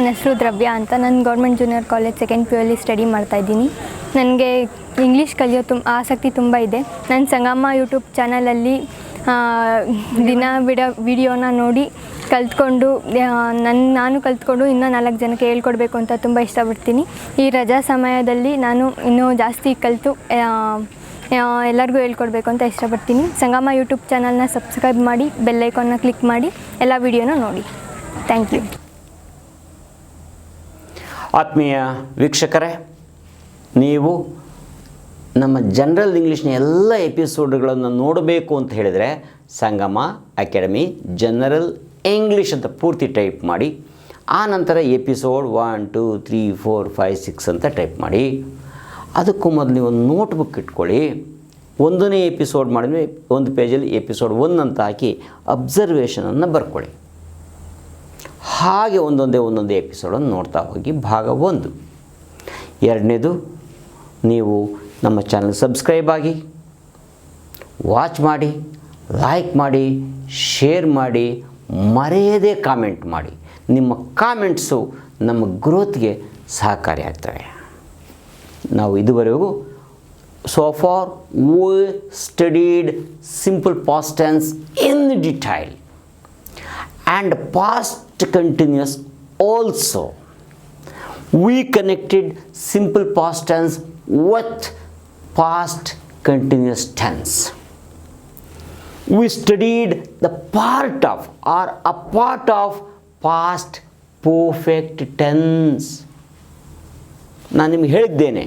ನನ್ನ ಹೆಸರು ದ್ರವ್ಯ ಅಂತ. ನಾನು government junior college second P U ಅಲ್ಲಿ ಸ್ಟಡಿ ಮಾಡ್ತಾಯಿದ್ದೀನಿ. ನನಗೆ ಇಂಗ್ಲೀಷ್ ಕಲಿಯೋ ಆಸಕ್ತಿ ತುಂಬ ಇದೆ. ನಾನು ಸಂಗಮ ಯೂಟ್ಯೂಬ್ ಚಾನಲಲ್ಲಿ ದಿನ ವಿಡಿಯೋನ ನೋಡಿ ಕಲ್ತ್ಕೊಂಡು ನಾನು ಕಲ್ತ್ಕೊಂಡು ಇನ್ನೂ 4 ಜನಕ್ಕೆ ಹೇಳ್ಕೊಡ್ಬೇಕು ಅಂತ ತುಂಬ ಇಷ್ಟಪಡ್ತೀನಿ. ಈ ರಜಾ ಸಮಯದಲ್ಲಿ ನಾನು ಇನ್ನೂ ಜಾಸ್ತಿ ಕಲಿತು ಎಲ್ಲರಿಗೂ ಹೇಳ್ಕೊಡ್ಬೇಕು ಅಂತ ಇಷ್ಟಪಡ್ತೀನಿ. ಸಂಗಮ ಯೂಟ್ಯೂಬ್ ಚಾನಲ್ನ ಸಬ್ಸ್ಕ್ರೈಬ್ ಮಾಡಿ, ಬೆಲ್ ಐಕಾನ್ನ ಕ್ಲಿಕ್ ಮಾಡಿ ಎಲ್ಲ ವಿಡಿಯೋನ ನೋಡಿ. Thank you. ಆತ್ಮೀಯ ವೀಕ್ಷಕರೇ, ನೀವು ನಮ್ಮ ಜನರಲ್ ಇಂಗ್ಲೀಷ್ನ ಎಲ್ಲ ಎಪಿಸೋಡ್ಗಳನ್ನು ನೋಡಬೇಕು ಅಂತ ಹೇಳಿದರೆ ಸಂಗಮ ಅಕಾಡೆಮಿ ಜನರಲ್ ಇಂಗ್ಲೀಷ್ ಅಂತ ಪೂರ್ತಿ ಟೈಪ್ ಮಾಡಿ, ಆ ನಂತರ ಎಪಿಸೋಡ್ 1, 2, 3, 4, 5, 6 ಅಂತ ಟೈಪ್ ಮಾಡಿ. ಅದಕ್ಕೂ ಮೊದಲು ನೀವು ಒಂದು ನೋಟ್ಬುಕ್ ಇಟ್ಕೊಳ್ಳಿ. 1ನೇ ಎಪಿಸೋಡ್ ಮಾಡಿದ್ಮೇಲೆ ಒಂದು ಪೇಜಲ್ಲಿ ಎಪಿಸೋಡ್ 1 ಅಂತ ಹಾಕಿ ಅಬ್ಸರ್ವೇಷನನ್ನು ಬರ್ಕೊಳ್ಳಿ. ಹಾಗೆ ಒಂದೊಂದೇ ಎಪಿಸೋಡನ್ನು ನೋಡ್ತಾ ಹೋಗಿ. ಭಾಗ 1. 2ನೇದು, ನೀವು ನಮ್ಮ ಚಾನಲ್ ಸಬ್ಸ್ಕ್ರೈಬ್ ಆಗಿ, ವಾಚ್ ಮಾಡಿ, ಲೈಕ್ ಮಾಡಿ, ಶೇರ್ ಮಾಡಿ, ಮರೆಯದೇ ಕಾಮೆಂಟ್ ಮಾಡಿ. ನಿಮ್ಮ ಕಾಮೆಂಟ್ಸು ನಮ್ಮ ಗ್ರೋತ್ಗೆ ಸಹಕಾರಿಯಾಗ್ತವೆ. ನಾವು ಇದುವರೆಗೂ so far we studied simple past tense in detail and past continuous also. We connected simple past tense with past continuous tense. We studied the part of or a part of past perfect tense. ನಾನು ನಿಮಗೆ ಹೇಳಿದ್ದೇನೆ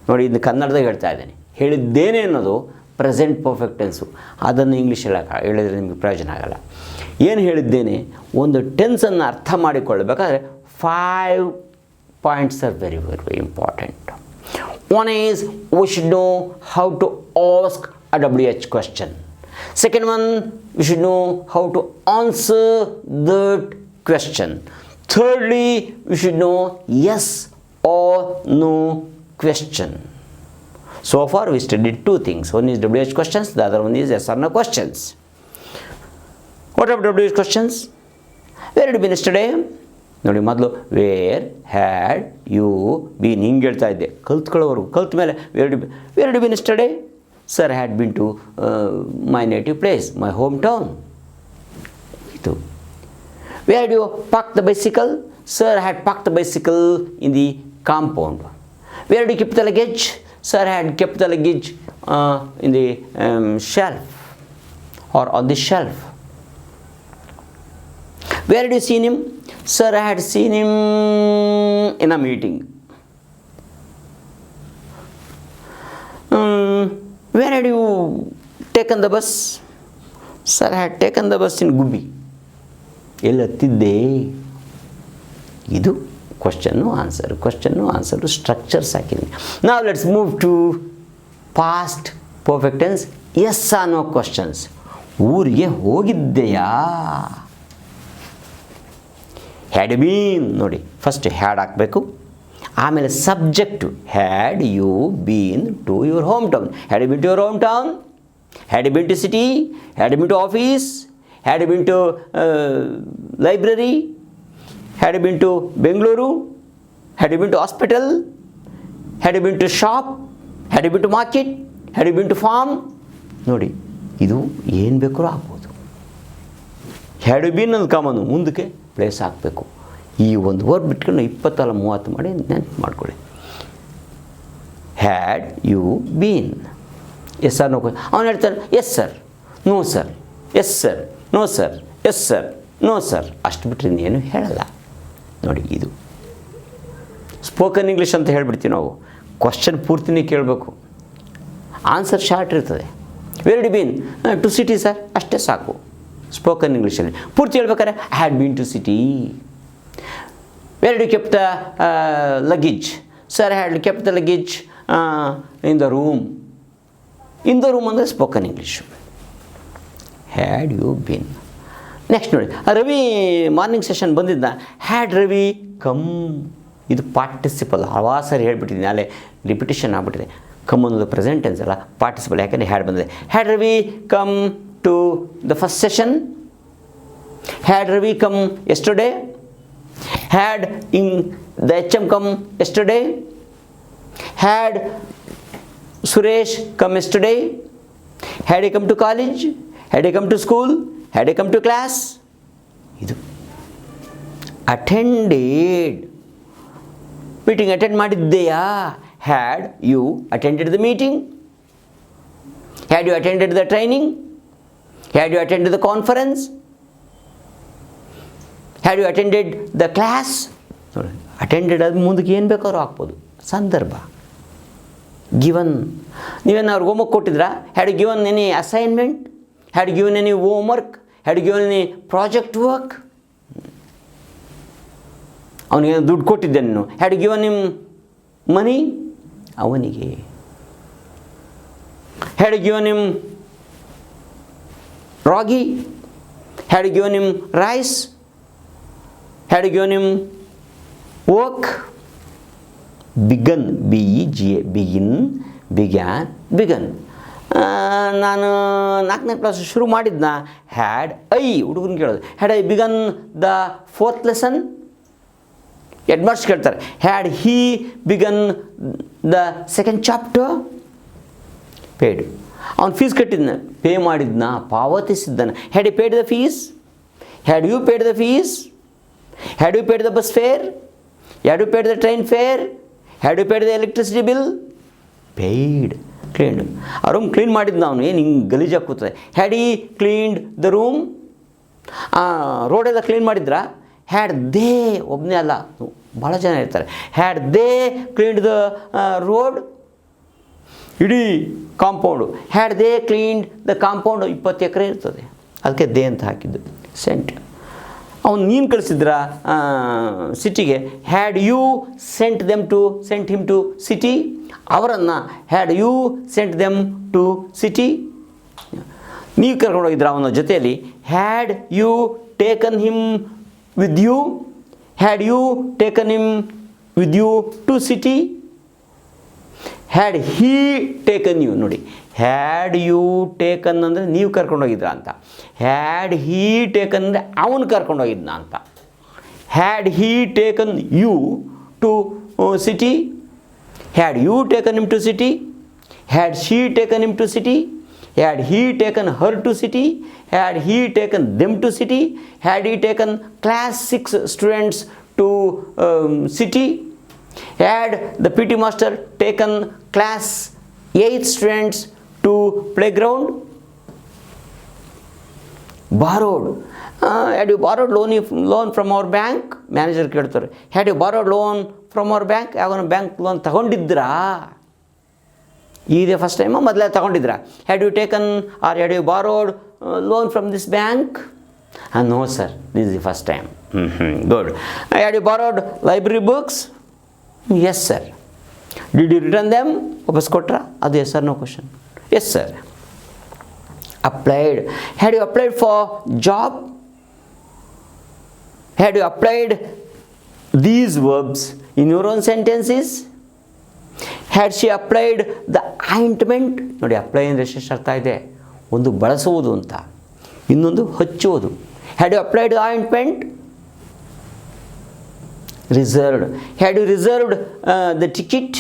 ನೋಡಿ, ಇದು ಕನ್ನಡದಾಗ ಹೇಳ್ತಾ ಇದ್ದೇನೆ. ಹೇಳಿದ್ದೇನೆ ಅನ್ನೋದು ಪ್ರೆಸೆಂಟ್ ಪರ್ಫೆಕ್ಟ್ ಟೆನ್ಸು. ಅದನ್ನು ಇಂಗ್ಲೀಷಲ್ಲಿ ಹೇಳಿದರೆ ನಿಮಗೆ ಪ್ರಯೋಜನ ಆಗಲ್ಲ. ಏನು ಹೇಳಿದ್ದೇನೆ, ಒಂದು ಟೆನ್ಸನ್ನು ಅರ್ಥ ಮಾಡಿಕೊಳ್ಳಬೇಕಾದ್ರೆ 5 points are very, very important. One is we should know how to ask a WH question. Second one, we should know how to answer that question. Thirdly, we should know yes or no question. So far we studied 2 things. One is WH questions, the other one is yes or no questions. What are WH questions? Where had you been yesterday? ನೋಡಿ, ಮೊದಲು wear had you bean ಹಿಂಗೆ ಹೇಳ್ತಾ ಇದ್ದೆ. ಕಲ್ತ್ಕೊಳ್ಳೋವರೆಗೂ ಕಲ್ತ ಮೇಲೆ where do been yesterday? Sir had been to my native place, my home town. ಇದು where had you park the bicycle? Sir had park the bicycle in the compound. Where had you keep the luggage? Sir had kept the luggage in the shelf or on the shelf. Where had you seen him? Sir, I had seen him in a meeting. Where had you taken the bus? Sir, I had taken the bus in Gubi. ಎಲ್ಲಿ ಹತ್ತಿದ್ದೆ? ಇದು question answer structures ಹಾಕಿದ್ದೀನಿ. ನಾವು let's move to past perfect tense. Yes or no questions. ಊರಿಗೆ ಹೋಗಿದ್ದೆಯಾ? Had been ನೋಡಿ, first had ಹಾಕಬೇಕು, ಆಮೇಲೆ subject. Had you been to your home town? Had you been to your home town? Had you been to city? Had you been to office? Had you been to library? Had you been to Bengaluru? Had you been to hospital? Had you been to shop? Had you been to market? Had you been to farm? ನೋಡಿ, ಇದು ಏನು ಬೇಕಾದ್ರೂ ಆಗ್ಬೋದು. Had you bean ಅಂತ ಕಾಮನು, ಮುಂದಕ್ಕೆ place ಹಾಕಬೇಕು. ಈ ಒಂದು ವರ್ಡ್ ಬಿಟ್ಕೊಂಡು 20 ಅಲ್ಲ 30 ಮಾಡಿ ನೆನ್ಪು ಮಾಡ್ಕೊಳ್ಳಿ. Had you been. Yes sir no. ಅವನು ಹೇಳ್ತಾನೆ yes sir, no sir, yes sir, no sir, yes sir, no sir, ಅಷ್ಟು ಬಿಟ್ಟರೆ ಇನ್ನೇನು ಹೇಳಲ್ಲ. ನೋಡಿ, ಇದು ಸ್ಪೋಕನ್ ಇಂಗ್ಲೀಷ್ ಅಂತ ಹೇಳ್ಬಿಡ್ತೀವಿ ನಾವು. ಕ್ವಶನ್ ಪೂರ್ತಿನೇ ಕೇಳಬೇಕು, ಆನ್ಸರ್ ಶಾರ್ಟ್ ಇರ್ತದೆ. Where do been? To city sir, ಅಷ್ಟೇ ಸಾಕು ಸ್ಪೋಕನ್ ಇಂಗ್ಲೀಷಲ್ಲಿ. ಪೂರ್ತಿ ಹೇಳ್ಬೇಕಾದ್ರೆ I had been to city. Where do kept the luggage? Sir I had kept the luggage in the room. In the room ಅಂದರೆ spoken English. Had you been. Next ನೋಡಿ, Ravi morning session ಬಂದಿದ್ದ. Had Ravi come. ಇದು participle. ಹಲವಾರು ಸಾರಿ ಹೇಳ್ಬಿಟ್ಟಿದ್ದೀನಿ, ಅಲ್ಲೇ repetition ಆಗ್ಬಿಟ್ಟಿದೆ. Come ಅನ್ನೋದು ಪ್ರೆಸೆಂಟ್ ಟೆನ್ಸ್ ಅಲ್ಲ, ಪಾರ್ಟಿಸಿಪಲ್. ಯಾಕಂದರೆ ಹ್ಯಾಡ್ ಬಂದಿದೆ. Had Ravi come to the first session? Had Ravi come yesterday? Had in the HM come yesterday? Had Suresh come yesterday? Had he come to college? Had he come to school? Had he come to class? ಇದು attended, meeting attend ಮಾಡಿದ್ದೆಯಾ? Had you attended the meeting? Had you attended the training? Had you attended the conference? Had you attended the class? ನೋಡಿ, attended ಅದು ಮುಂದಕ್ಕೆ ಏನು ಬೇಕಾದ್ರೂ ಹಾಕ್ಬೋದು. ಸಂದರ್ಭ. Given, ನೀವೇನು ಅವ್ರಿಗೆ ಹೋಮ್ವರ್ಕ್ ಕೊಟ್ಟಿದ್ರಾ? Had you given any assignment? Had you given any homework? Had you given any project work? ಅವನಿಗೆ ದುಡ್ಡು ಕೊಟ್ಟಿದ್ದೆ ನೀನು. Had you given him money? ಅವನಿಗೆ. Had you given him ragi? Had you given him rice? Had you given him work? Begun, BEGA, begin, began, begun. ನಾನು 4ನೇ class ಶುರು ಮಾಡಿದ್ನ. Had I, ಹುಡುಗನ ಕೇಳೋದು, had I begun the 4th lesson? Headmaster ಕೇಳ್ತಾರೆ, had he begun the 2nd chapter? Paid. ಅವ್ನು fees ಕಟ್ಟಿದ್ನ, pay ಮಾಡಿದ್ನ, ಪಾವತಿಸಿದ್ದಾನೆ. Had you paid the fees? Had you paid the fees? Had you paid the bus fare? Had you paid the train fare? Had you paid the electricity bill? Paid. Cleaned. ಆ room clean ಮಾಡಿದ್ದು ನಾವು, ಏನು ಹಿಂಗೆ ಗಲೀಜಾಗಿ ಕೂತದೆ. Had he cleaned the room? ರೋಡೆಲ್ಲ clean ಮಾಡಿದ್ರಾ? Had they, ಒಬ್ಬನೇ ಅಲ್ಲ, ಭಾಳ ಜನ ಇರ್ತಾರೆ. Had they cleaned the road? ಇಡೀ compound. Had they cleaned the compound? 20 ಎಕರೆ ಇರ್ತದೆ, ಅದಕ್ಕೆ ದೇ ಅಂತ ಹಾಕಿದ್ದು. ಸೆಂಟ್. ಅವನು ನೀನು ಕಳಿಸಿದ್ರ ಸಿಟಿಗೆ? Had you sent him to city? ಅವರನ್ನು had you sent them to city? ನೀವು ಕರ್ಕೊಂಡೋಗಿದ್ರ ಅವನ ಜೊತೆಯಲ್ಲಿ? Had you taken him with you? Had you taken him with you to city? Had he taken you? ನೋಡಿ, ಹ್ಯಾಡ್ ಯು ಟೇಕನ್ ಅಂದರೆ ನೀವು ಕರ್ಕೊಂಡೋಗಿದ್ರ ಅಂತ. Had he taken ಅಂದರೆ ಅವನು ಕರ್ಕೊಂಡೋಗಿದ್ನ ಅಂತ. Had he taken you to city? Had you taken him to city? Had she taken him to city? Had he taken her to city? Had he taken them to city? Had he taken class 6 students to city? Had the PT master taken class 8 students to playground? Borrowed. Had you borrowed loan from our bank? Manager ಕೇಳ್ತಾರೆ. Had you borrowed loan from our bank? ಯಾವಾಗ bank loan ತಗೊಂಡಿದ್ರಾ? ಇದೇ first time, ಮೊದಲೇ ತಗೊಂಡಿದ್ರಾ? Had you taken or had you borrowed loan from this bank? No sir, this is the first time. Good. Had you borrowed library books? Yes sir. Did you return them? ವಾಪಸ್ ಕೊಟ್ರಾ? ಅದು yes sir, no question. Yes sir. Applied. Had you applied for job? Had you applied these verbs in your own sentences? Had she applied the ointment? ನೋಡಿ, apply ಅಂದರೆ ಎಷ್ಟು ಅರ್ಥ ಇದೆ? ಒಂದು ಬಳಸುವುದು ಅಂತ, ಇನ್ನೊಂದು ಹಚ್ಚುವುದು. Had you applied the ointment? Reserved. Had you reserved the ticket?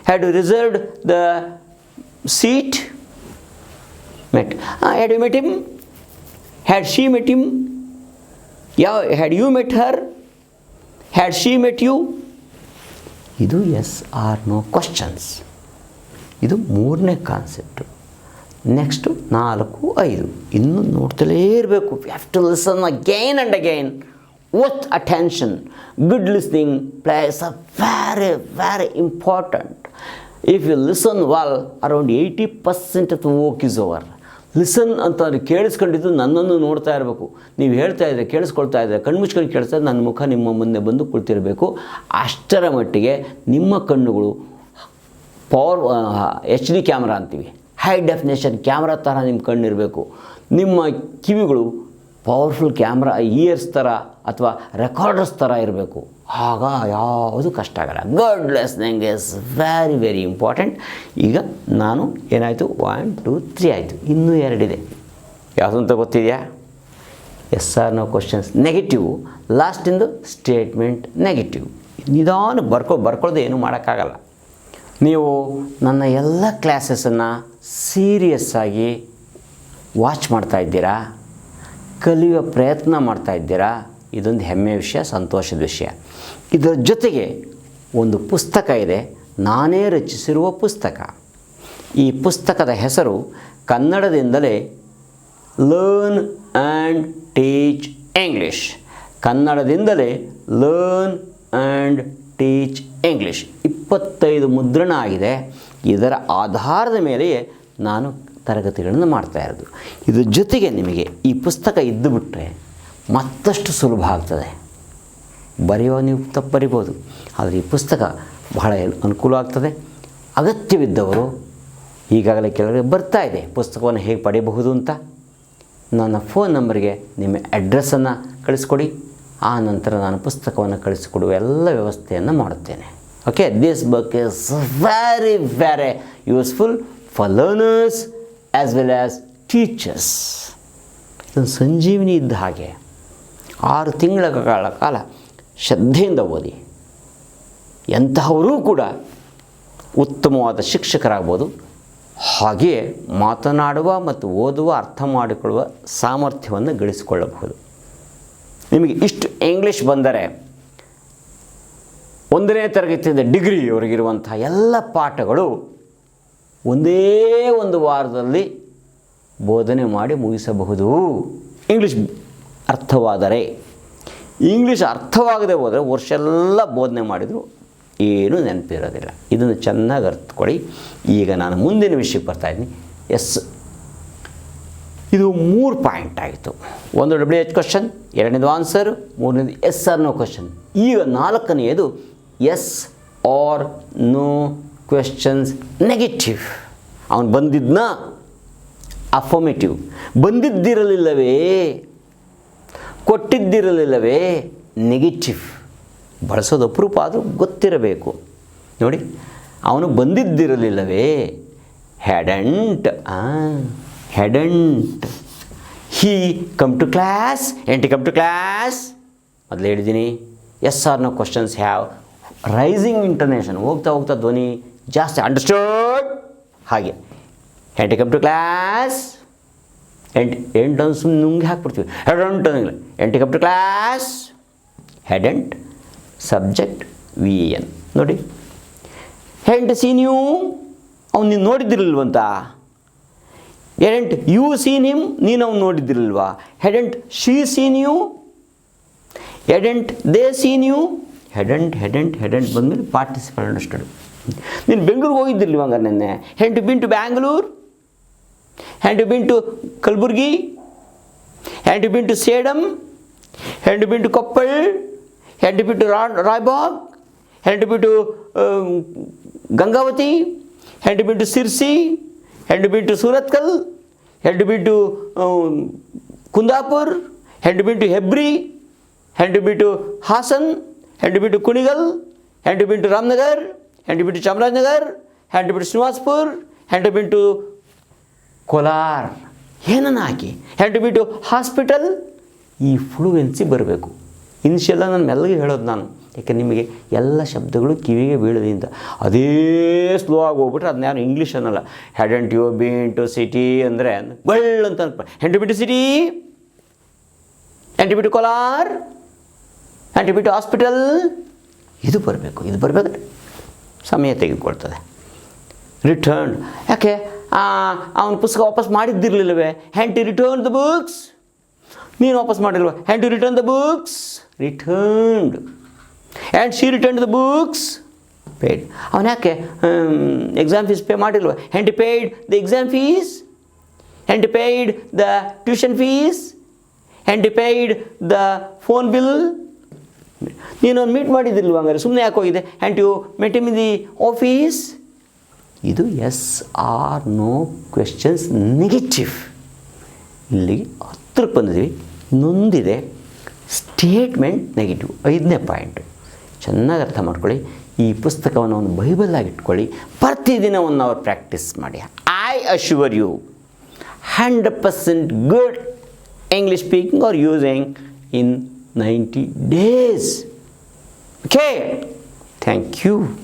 Had you reserved the seat? Met. Had you met him? Had she met him? Yeah. Had you met her? Had she met you? ಇದು yes or no questions. ಇದು 3ನೇ concept. Next 4, 5 ಇನ್ನೂ ನೋಡ್ತಲೇ ಇರಬೇಕು. We have to listen again and again with attention. Good listening plays a very, very important. If you listen well, around 80% of the work is over. Listen ಅಂತಂದರೆ ಕೇಳಿಸ್ಕೊಂಡಿದ್ದು ನನ್ನನ್ನು ನೋಡ್ತಾ ಇರಬೇಕು. ನೀವು ಹೇಳ್ತಾ ಇದ್ದರೆ, ಕೇಳಿಸ್ಕೊಳ್ತಾ ಇದ್ದರೆ, ಕಣ್ಮುಚ್ಕೊಂಡು ಕೇಳಿಸ್ತಾ ಇದ್ದರೆ ನನ್ನ ಮುಖ ನಿಮ್ಮ ಮುಂದೆ ಬಂದು ಕುಳಿತಿರಬೇಕು. ಅಷ್ಟರ ಮಟ್ಟಿಗೆ ನಿಮ್ಮ ಕಣ್ಣುಗಳು HD ಕ್ಯಾಮ್ರಾ ಅಂತೀವಿ, ಹೈ ಡೆಫಿನೇಷನ್ ಕ್ಯಾಮ್ರಾ ಥರ ನಿಮ್ಮ ಕಣ್ಣಿರಬೇಕು. ನಿಮ್ಮ ಕಿವಿಗಳು ಪವರ್ಫುಲ್ ಕ್ಯಾಮ್ರಾ ಇಯರ್ಸ್ ಥರ ಅಥವಾ ರೆಕಾರ್ಡರ್ಸ್ ಥರ ಇರಬೇಕು. ಆಗ ಯಾವುದು ಕಷ್ಟ ಆಗಲ್ಲ. Good listening is very very important. ಈಗ ನಾನು ಏನಾಯಿತು, 1 2 3 ಆಯಿತು, ಇನ್ನೂ 2 ಇದೆ. ಯಾವುದು ಅಂತ ಗೊತ್ತಿದೆಯಾ? Yes or no questions negative, ಲಾಸ್ಟಿಂದು ಸ್ಟೇಟ್ಮೆಂಟ್ ನೆಗೆಟಿವ್. ನಿಧಾನಕ್ಕೆ ಬರ್ಕೊಳ್ಳೋದು ಏನೂ ಮಾಡೋಕ್ಕಾಗಲ್ಲ. ನೀವು ನನ್ನ ಎಲ್ಲ ಕ್ಲಾಸಸನ್ನು ಸೀರಿಯಸ್ಸಾಗಿ ವಾಚ್ ಮಾಡ್ತಾಯಿದ್ದೀರಾ, ಕಲಿಯುವ ಪ್ರಯತ್ನ ಮಾಡ್ತಾಯಿದ್ದೀರಾ. ಇದೊಂದು ಹೆಮ್ಮೆಯ ವಿಷಯ, ಸಂತೋಷದ ವಿಷಯ. ಇದರ ಜೊತೆಗೆ ಒಂದು ಪುಸ್ತಕ ಇದೆ, ನಾನೇ ರಚಿಸಿರುವ ಪುಸ್ತಕ. ಈ ಪುಸ್ತಕದ ಹೆಸರು ಕನ್ನಡದಿಂದಲೇ ಲರ್ನ್ ಆ್ಯಂಡ್ ಟೀಚ್ ಇಂಗ್ಲೀಷ್. ಕನ್ನಡದಿಂದಲೇ ಲರ್ನ್ ಆ್ಯಂಡ್ ಟೀಚ್ ಇಂಗ್ಲೀಷ್ 25 ಮುದ್ರಣ ಆಗಿದೆ. ಇದರ ಆಧಾರದ ಮೇಲೆಯೇ ನಾನು ತರಗತಿಗಳನ್ನು ಮಾಡ್ತಾ ಇರೋದು. ಇದ್ರ ಜೊತೆಗೆ ನಿಮಗೆ ಈ ಪುಸ್ತಕ ಇದ್ದುಬಿಟ್ರೆ ಮತ್ತಷ್ಟು ಸುಲಭ ಆಗ್ತದೆ. ಬರೆಯುವ ನೀವು ತಪ್ಪು ಬರಿಬೋದು, ಆದರೆ ಈ ಪುಸ್ತಕ ಬಹಳ ಅನುಕೂಲ ಆಗ್ತದೆ. ಅಗತ್ಯವಿದ್ದವರು ಈಗಾಗಲೇ ಕೆಲವರಿಗೆ ಬರ್ತಾ ಇದೆ ಪುಸ್ತಕವನ್ನು ಹೇಗೆ ಪಡೆಯಬಹುದು ಅಂತ. ನನ್ನ ಫೋನ್ ನಂಬರ್ಗೆ ನಿಮ್ಮ ಅಡ್ರೆಸ್ಸನ್ನು ಕಳಿಸ್ಕೊಡಿ. ಆ ನಂತರ ನಾನು ಪುಸ್ತಕವನ್ನು ಕಳಿಸಿಕೊಡುವ ಎಲ್ಲ ವ್ಯವಸ್ಥೆಯನ್ನು ಮಾಡುತ್ತೇನೆ. Okay, this book is very very useful for learners as well as teachers. ಇದೊಂದು ಸಂಜೀವಿನಿ ಇದ್ದ ಹಾಗೆ. 6 ತಿಂಗಳ ಕಾಲ ಶ್ರದ್ಧೆಯಿಂದ ಓದಿ ಎಂತಹವರೂ ಕೂಡ ಉತ್ತಮವಾದ ಶಿಕ್ಷಕರಾಗ್ಬೋದು. ಹಾಗೆಯೇ ಮಾತನಾಡುವ ಮತ್ತು ಓದುವ, ಅರ್ಥ ಮಾಡಿಕೊಳ್ಳುವ ಸಾಮರ್ಥ್ಯವನ್ನು ಗಳಿಸಿಕೊಳ್ಳಬಹುದು. ನಿಮಗೆ ಇಷ್ಟು ಇಂಗ್ಲೀಷ್ ಬಂದರೆ 1ನೇ ತರಗತಿಯಿಂದ ಡಿಗ್ರಿಯವರೆಗಿರುವಂಥ ಎಲ್ಲ ಪಾಠಗಳು ಒಂದೇ ಒಂದು ವಾರದಲ್ಲಿ ಬೋಧನೆ ಮಾಡಿ ಮುಗಿಸಬಹುದು. ಇಂಗ್ಲೀಷ್ ಅರ್ಥವಾದರೆ. ಇಂಗ್ಲೀಷ್ ಅರ್ಥವಾಗದೆ ಹೋದರೆ ವರ್ಷ ಎಲ್ಲ ಬೋಧನೆ ಮಾಡಿದರೂ ಏನೂ ನೆನಪಿರೋದಿಲ್ಲ. ಇದನ್ನು ಚೆನ್ನಾಗಿ ಅರ್ಥಕೊಳ್ಳಿ. ಈಗ ನಾನು ಮುಂದಿನ ವಿಷಯಕ್ಕೆ ಬರ್ತಾಯಿದ್ದೀನಿ. ಇದು 3 ಪಾಯಿಂಟ್ ಆಯಿತು. ಒಂದು WH ಕ್ವಶನ್, 2ನೇದು ಆನ್ಸರ್, 3ನೇದು ಎಸ್ ಆರ್ ನೋ ಕ್ವಶನ್. ಈಗ 4ನೇದು yes or no questions negative. ಅವನು ಬಂದಿದ್ದನ್ನ ಅಫರ್ಮೇಟಿವ್. ಬಂದಿದ್ದಿರಲಿಲ್ಲವೇ, ಕೊಟ್ಟಿದ್ದಿರಲಿಲ್ಲವೇ, ನೆಗೆಟಿವ್. ಬಳಸೋದು ಅಪರೂಪ ಆದರೂ ಗೊತ್ತಿರಬೇಕು. ನೋಡಿ, ಅವನು ಬಂದಿದ್ದಿರಲಿಲ್ಲವೇ, hadn't. hadn't he come to class? Ain't he come to class? ಮೊದಲು ಹೇಳಿದ್ದೀನಿ, yes or no questions have rising intonation. ಹೋಗ್ತಾ ಹೋಗ್ತಾ ಧ್ವನಿ ಜಾಸ್ತಿ. ಅಂಡರ್ಸ್ಟೂಡ್? ಹಾಗೆ ain't he come to class? ಎಂಟ್ ಅಂತ ಸುಮ್ಮನೆ ನುಂಗಿ ಹಾಕ್ಬಿಡ್ತೀವಿ. hadn't ಅನ್ನಂಗಿಲ್ಲ. ain't he come to class? hadn't subject VN. ನೋಡಿ, hadn't seen you, ಅವ್ನು ನೀನು ನೋಡಿದ್ದಿರಲಿಲ್ವಂತ. hadn't you seen him, ನೀನು ಅವ್ನು ನೋಡಿದ್ದಿರಲ್ವಾ. hadn't she seen you, hadn't they seen you. hadn't ಬಂದಮೇಲೆ ಪಾರ್ಟಿಸಿಪಲ್ ಅಂಡರ್ಸ್ಟುಡ್. ನೀನು ಬೆಂಗಳೂರಿಗೆ ಹೋಗಿದ್ದಿರಲಿವ ಹಂಗಾರೆ ನೆನ್ನೆ. hadn't you been to Bangalore? hadn't you been to Kalaburagi? hadn't you been to Sedam? hadn't you been to Koppal? hadn't you been to Raibag? hadn't you been to Gangavathi? hadn't you been to Sirsi? hadn't you been to Suratkal? hadn't you been to Kundapur? hadn't you been to Hebri? hadn't you been to Hasan? hadn't you been to Kunigal? hadn't you been to Ramnagar? hadn't you been to Chamarajnagar? hadn't you been to Srinivaspur? hadn't you been to Kolar? ಏನನ್ನು ಹಾಕಿ hadn't you been to hospital? ಈ fluency ಬರಬೇಕು. ಇನ್ಶೆಲ್ಲ ನಾನು ಮೆಲ್ಲಗೆ ಹೇಳೋದು ನಾನು, ಯಾಕೆ ನಿಮಗೆ ಎಲ್ಲ ಶಬ್ದಗಳು ಕಿವಿಗೆ ಬೀಳೋದ್ರಿಂದ. ಅದೇ ಸ್ಲೋ ಆಗಿ ಹೋಗ್ಬಿಟ್ರೆ ಅದನ್ನ ಯಾರು ಇಂಗ್ಲೀಷ್ ಅನ್ನಲ್ಲ. hadn't you been to city ಅಂದರೆ ಬಳ್ಳ ಅಂತ hadn't you been to city? hadn't you been to Kolar? hadn't you been to hospital? ಇದು ಬರಬೇಕು. ಸಮಯ ತೆಗೆದುಕೊಳ್ತದೆ. ರಿಟರ್ನ್, ಯಾಕೆ ಅವನ ಪುಸ್ತಕ ವಾಪಸ್ ಮಾಡಿದ್ದಿರಲಿಲ್ಲವೇ. hadn't you returned the books? ನೀನು ವಾಪಸ್ ಮಾಡಿಲ್ವ. hadn't you returned the books? returned. and she returned the books? paid. ಅವನು ಯಾಕೆ ಎಕ್ಸಾಮ್ ಫೀಸ್ ಪೇ ಮಾಡಿಲ್ವ. hadn't you paid the exam fees? hadn't you paid the tuition fees? hadn't you paid the phone bill? ನೀನು ಒಂದು meet ಮಾಡಿದ್ದಿಲ್ವ ಹಂಗಾರೆ, ಸುಮ್ಮನೆ ಯಾಕೆ ಹೋಗಿದೆ. hadn't you met him in the office? ಇದು yes or no questions negative. ಇಲ್ಲಿಗೆ 10ಕ್ಕೆ ಬಂದಿದ್ದೀವಿ. ನೊಂದಿದೆ ಸ್ಟೇಟ್ಮೆಂಟ್ ನೆಗೆಟಿವ್. 5ನೇ ಪಾಯಿಂಟು ಚೆನ್ನಾಗಿ ಅರ್ಥ ಮಾಡ್ಕೊಳ್ಳಿ. ಈ ಪುಸ್ತಕವನ್ನು ಒಂದು ಬೈಬಲ್ ಆಗಿ ಇಟ್ಕೊಳ್ಳಿ. ಪ್ರತಿದಿನ 1 ಅವರ್ ಪ್ರಾಕ್ಟೀಸ್ ಮಾಡಿ. I assure you 100% good English speaking or using in 90 days. Okay, thank you.